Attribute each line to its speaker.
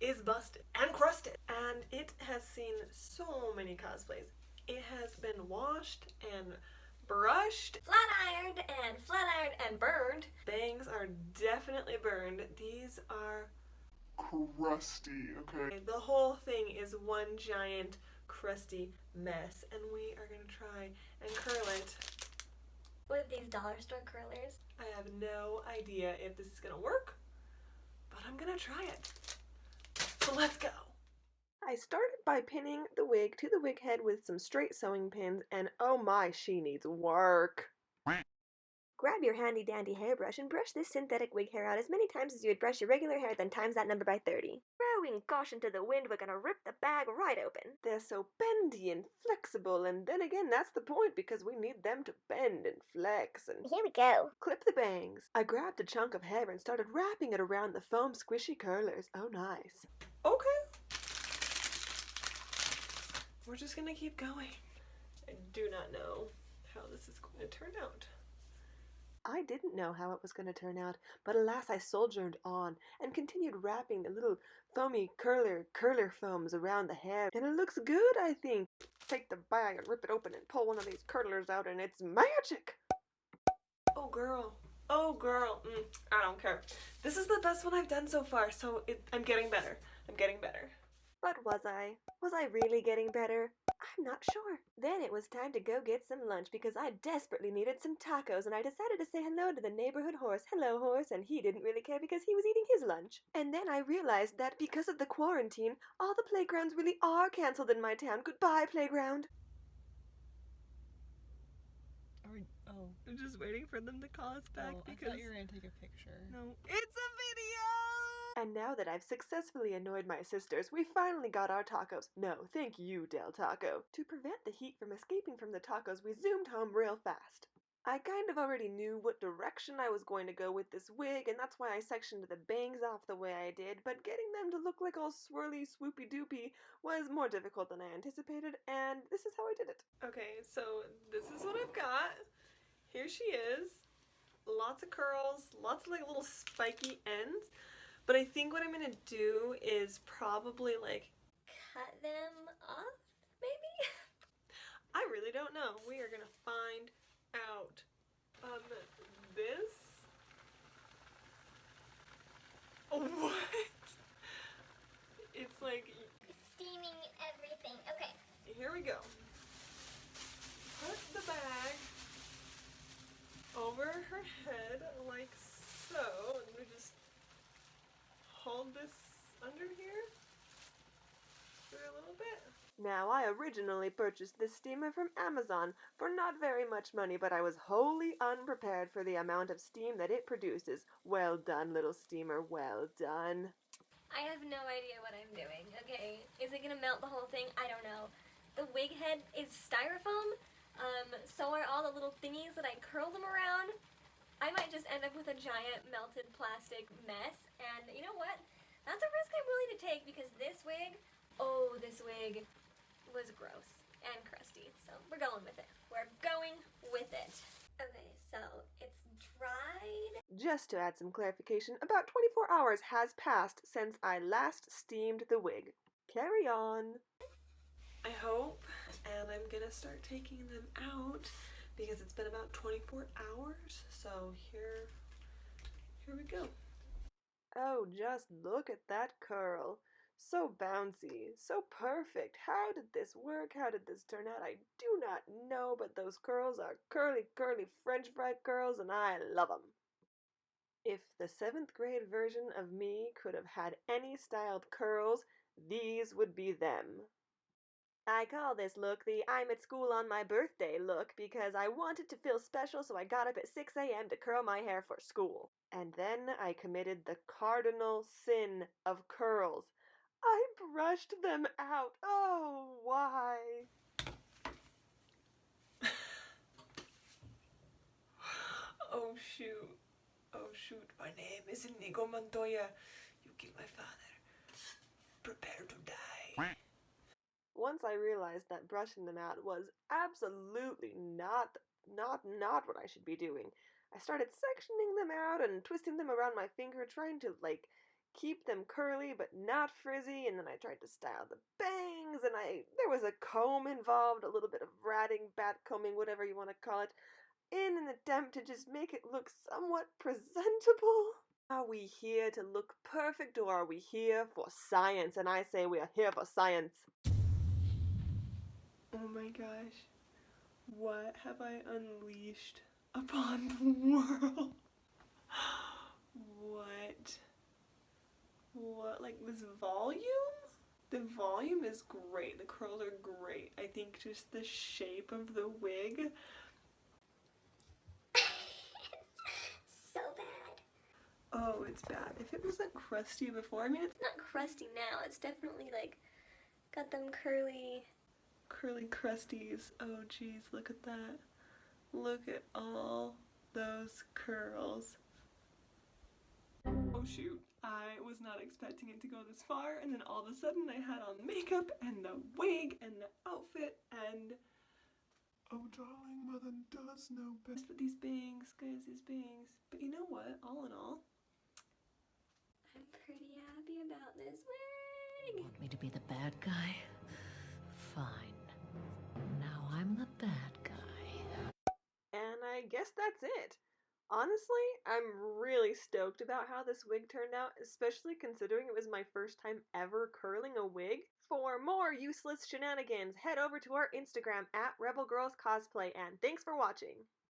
Speaker 1: is busted and crusted, and it has seen so many cosplays. It has been washed and brushed, flat ironed and burned. Bangs are definitely burned. These are crusty, okay? The whole thing is one giant crusty mess, and we are gonna try and curl it
Speaker 2: with these dollar store curlers.
Speaker 1: I have no idea if this is gonna work, but I'm gonna try it. So let's go. I started by pinning the wig to the wig head with some straight sewing pins, and oh my, she needs work.
Speaker 2: Grab your handy dandy hairbrush and brush this synthetic wig hair out as many times as you would brush your regular hair, then times that number by 30. Throwing caution to the wind, we're gonna rip the bag right open.
Speaker 1: They're so bendy and flexible, and then again, that's the point because we need them to bend and flex and...
Speaker 2: Here we go.
Speaker 1: Clip the bangs. I grabbed a chunk of hair and started wrapping it around the foam squishy curlers. Oh, nice. Okay. We're just gonna keep going. I do not know how this is going to turn out. I didn't know how it was going to turn out, but alas, I soldiered on and continued wrapping the little foamy curler foams around the hair, and it looks good, I think. Take the bag and rip it open and pull one of these curlers out, and it's magic! Oh girl, I don't care. This is the best one I've done so far, so I'm getting better. I'm getting better.
Speaker 2: But was I? Was I really getting better? I'm not sure. Then it was time to go get some lunch because I desperately needed some tacos, and I decided to say hello to the neighborhood horse. Hello, horse, and he didn't really care because he was eating his lunch. And then I realized that because of the quarantine, all the playgrounds really are canceled in my town. Goodbye, playground.
Speaker 1: I'm just waiting for them to call us back because...
Speaker 3: I thought you were gonna take a picture.
Speaker 1: No, it's a video! And now that I've successfully annoyed my sisters, we finally got our tacos. No, thank you, Del Taco. To prevent the heat from escaping from the tacos, we zoomed home real fast. I kind of already knew what direction I was going to go with this wig, and that's why I sectioned the bangs off the way I did, but getting them to look like all swirly, swoopy doopy was more difficult than I anticipated, and this is how I did it. Okay, so this is what I've got. Here she is. Lots of curls, lots of like little spiky ends. But I think what I'm gonna do is probably like
Speaker 2: cut them off, maybe?
Speaker 1: I really don't know. We are gonna find out. This? What? It's like...
Speaker 2: steaming everything. Okay.
Speaker 1: Here we go. Put the bag over her head like so. And we just hold this under here for a little bit. Now, I originally purchased this steamer from Amazon for not very much money, but I was wholly unprepared for the amount of steam that it produces. Well done, little steamer, well done.
Speaker 2: I have no idea what I'm doing, okay? Is it gonna melt the whole thing? I don't know. The wig head is styrofoam, so are all the little thingies that I curl them around. I might just end up with a giant melted plastic mess, and you know what? That's a risk I'm willing to take because this wig was gross and crusty, so we're going with it. We're going with it. Okay, so it's dried.
Speaker 1: Just to add some clarification, about 24 hours has passed since I last steamed the wig. Carry on. I hope, and I'm gonna start taking them out because it's been about 24 hours, so here we go. Oh, just look at that curl. So bouncy, so perfect. How did this work? How did this turn out? I do not know, but those curls are curly, curly French fry curls, and I love them. If the 7th grade version of me could have had any styled curls, these would be them. I call this look the I'm at school on my birthday look because I wanted to feel special, so I got up at 6 a.m. to curl my hair for school. And then I committed the cardinal sin of curls. I brushed them out. Oh, why? Oh, shoot. Oh, shoot. My name is Inigo Montoya. You killed my father. Prepare to die. Once I realized that brushing them out was absolutely not what I should be doing, I started sectioning them out and twisting them around my finger, trying to,
Speaker 2: keep them curly but not frizzy, and then I tried to style the bangs, and there was a comb involved, a little bit of ratting, bat combing, whatever you want to call it, in an attempt to just make it look somewhat presentable. Are we here to look perfect, or are we here for science? And I say we are here for science.
Speaker 1: Oh my gosh. What have I unleashed upon the world? What? What? Like this volume? The volume is great. The curls are great. I think just the shape of the wig.
Speaker 3: So bad.
Speaker 1: Oh, it's bad. If it wasn't crusty before, I mean, it's
Speaker 3: Not crusty now. It's definitely like got them curly
Speaker 1: crusties. Oh, geez, look at that. Look at all those curls. Oh shoot, I was not expecting it to go this far, and then all of a sudden I had on makeup and the wig and the outfit and... Oh darling, mother does know best. But these bangs, guys, these bangs. But you know what, all in all,
Speaker 3: I'm pretty happy about this wig.
Speaker 4: Want me to be the bad guy? Fine. Now I'm the bad guy.
Speaker 2: And I guess that's it. Honestly, I'm really stoked about how this wig turned out, especially considering it was my first time ever curling a wig. For more useless shenanigans, head over to our Instagram at Rebel Girls Cosplay, and thanks for watching!